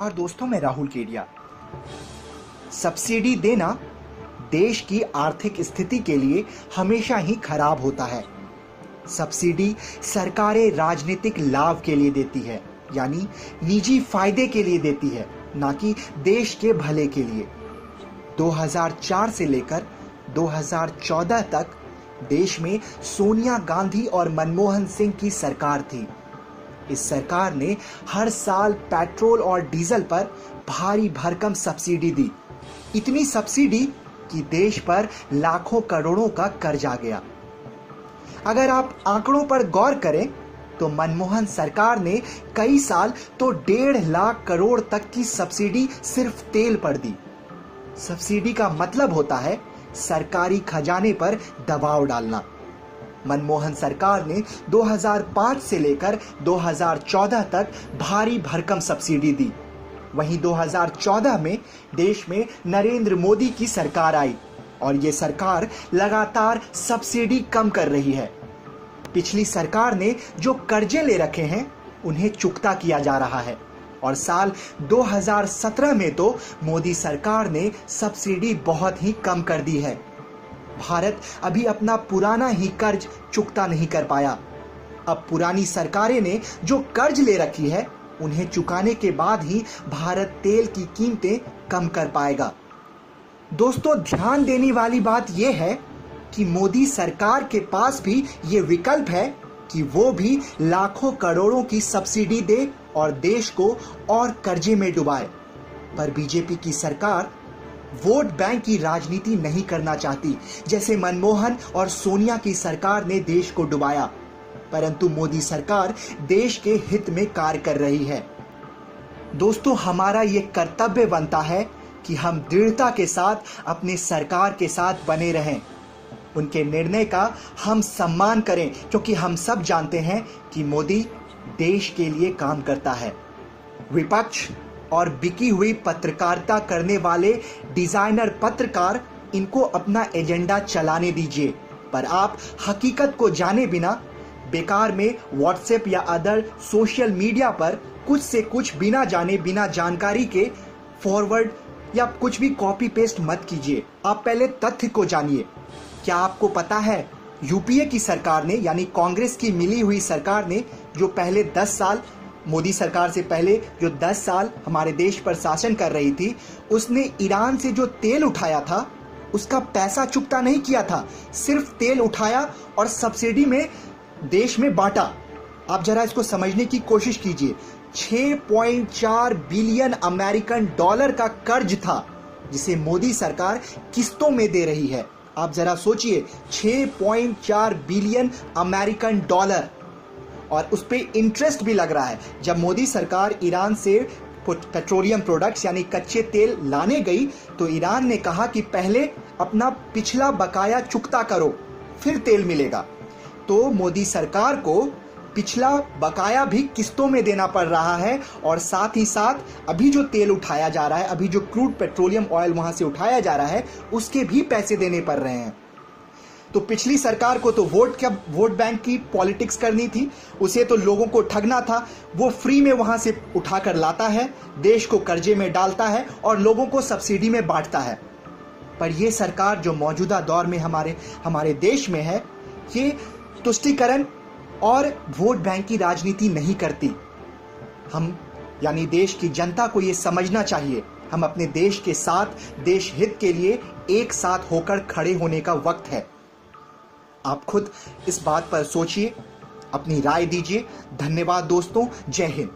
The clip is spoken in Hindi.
और दोस्तों, मैं राहुल केडिया। सब्सिडी देना देश की आर्थिक स्थिति के लिए हमेशा ही खराब होता है। सब्सिडी सरकारें राजनीतिक लाभ के लिए देती है, यानी निजी फायदे के लिए देती है, ना कि देश के भले के लिए। 2004 से लेकर 2014 तक देश में सोनिया गांधी और मनमोहन सिंह की सरकार थी। इस सरकार ने हर साल पेट्रोल और डीजल पर भारी भरकम सब्सिडी दी। इतनी सब्सिडी कि देश पर लाखों करोड़ों का कर्ज आ गया। अगर आप आंकड़ों पर गौर करें तो मनमोहन सरकार ने कई साल तो 1.5 लाख करोड़ तक की सब्सिडी सिर्फ तेल पर दी। सब्सिडी का मतलब होता है सरकारी खजाने पर दबाव डालना। मनमोहन सरकार ने 2005 से लेकर 2014 तक भारी भरकम सब्सिडी दी। वहीं 2014 में देश में नरेंद्र मोदी की सरकार आई और ये सरकार लगातार सब्सिडी कम कर रही है। पिछली सरकार ने जो कर्जे ले रखे हैं उन्हें चुकता किया जा रहा है और साल 2017 में तो मोदी सरकार ने सब्सिडी बहुत ही कम कर दी है। भारत अभी अपना पुराना ही कर्ज चुकता नहीं कर पाया। अब पुरानी सरकारें ने जो कर्ज ले रखी है उन्हें चुकाने के बाद ही भारत तेल की कीमतें कम कर पाएगा। दोस्तों, ध्यान देने वाली बात यह है कि मोदी सरकार के पास भी ये विकल्प है कि वो भी लाखों करोड़ों की सब्सिडी दे और देश को और कर्जे में डुबाए। पर बीजेपी की सरकार वोट बैंक की राजनीति नहीं करना चाहती, जैसे मनमोहन और सोनिया की सरकार ने देश को डुबाया। परंतु मोदी सरकार देश के हित में कार्य कर रही है। दोस्तों, हमारा ये कर्तव्य बनता है कि हम दृढ़ता के साथ अपने सरकार के साथ बने रहें। उनके निर्णय का हम सम्मान करें, क्योंकि हम सब जानते हैं कि मोदी देश के लिए काम करता है। विपक्ष और बिकी हुई पत्रकारिता करने वाले डिजाइनर पत्रकार, इनको अपना एजेंडा चलाने दीजिए, पर आप हकीकत को जाने बिना बेकार में व्हाट्सएप या अदर सोशल मीडिया पर कुछ से कुछ बिना जाने बिना जानकारी के फॉरवर्ड या कुछ भी कॉपी पेस्ट मत कीजिए। आप पहले तथ्य को जानिए। क्या आपको पता है यूपीए की सरकार ने, यानी कांग्रेस की मिली हुई सरकार ने, जो पहले 10 साल मोदी सरकार से पहले जो 10 साल हमारे देश पर शासन कर रही थी, उसने ईरान से जो तेल उठाया था उसका पैसा चुकता नहीं किया था। सिर्फ तेल उठाया और सब्सिडी में देश में बांटा। आप जरा इसको समझने की कोशिश कीजिए। 6.4 बिलियन अमेरिकन डॉलर का कर्ज था जिसे मोदी सरकार किस्तों में दे रही है। आप जरा सोचिए, 6.4 बिलियन अमेरिकन डॉलर, और उस पे इंटरेस्ट भी लग रहा है। जब मोदी सरकार ईरान से पेट्रोलियम प्रोडक्ट्स यानी कच्चे तेल लाने गई तो ईरान ने कहा कि पहले अपना पिछला बकाया चुकता करो, फिर तेल मिलेगा। तो मोदी सरकार को पिछला बकाया भी किस्तों में देना पड़ रहा है और साथ ही साथ अभी जो तेल उठाया जा रहा है, अभी जो क्रूड पेट्रोलियम ऑयल वहां से उठाया जा रहा है, उसके भी पैसे देने पड़ रहे हैं। तो पिछली सरकार को तो वोट बैंक की पॉलिटिक्स करनी थी, उसे तो लोगों को ठगना था। वो फ्री में वहां से उठाकर लाता है, देश को कर्जे में डालता है और लोगों को सब्सिडी में बांटता है। पर यह सरकार जो मौजूदा दौर में हमारे देश में है, ये तुष्टीकरण और वोट बैंक की राजनीति नहीं करती। हम यानी देश की जनता को ये समझना चाहिए, हम अपने देश के साथ, देश हित के लिए एक साथ होकर खड़े होने का वक्त है। आप खुद इस बात पर सोचिए, अपनी राय दीजिए। धन्यवाद दोस्तों, जय हिंद।